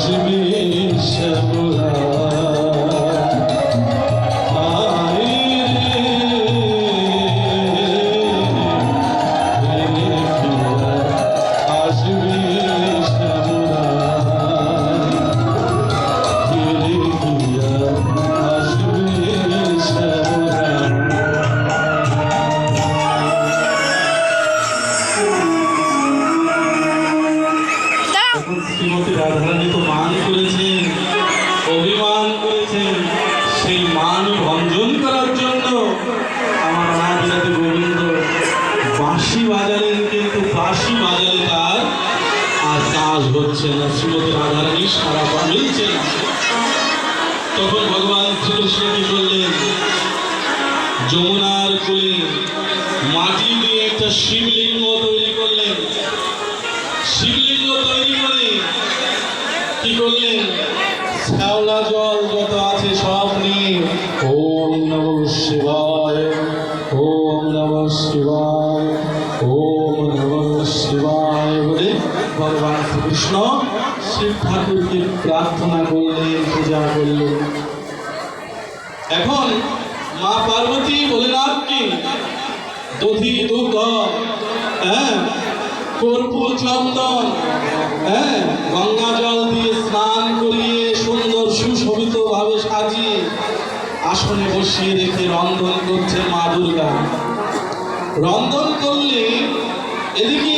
আসবে শ্যামলা শ্রীমতী রাধারানী তো মান করেছেন, অভিমান করেছেন। সেই মান ভঞ্জন করার জন্য আমার অনাবিলাতে গোবিন্দ বাঁশি বাজালেন, কিন্তু বাঁশি বাজালে তার আর কাজ হচ্ছে না। শ্রীমতী রাধারানী সারা মিলছে না। তখন ভগবান শ্রীকৃষ্ণ কি করলেন? যমুনার কোলে মাটি দিয়ে একটা শিবলিঙ্গ তৈরি করলেন। শিবলিঙ্গ তৈরি করে কি করলেন? শ্যাওলা জল যত আছে সব নিয়ে ওম নমঃ শিবায়, ওম নমঃ শিবায়, ওম নমঃ শিবায় বলে ভগবান শ্রীকৃষ্ণ শিব ঠাকুরকে প্রার্থনা করলেন, পূজা করলেন। এখন মা পার্বতী ভোলেনাথকে দধি দুগ্ধ, কর্পূর চন্দন, গঙ্গা জল দিয়ে স্নান করিয়ে সুন্দর সুশোভিত ভাবে সাজিয়ে আসনে বসিয়ে রেখে রন্ধন করছে মা দুর্গা। রন্ধন করলে এদিকে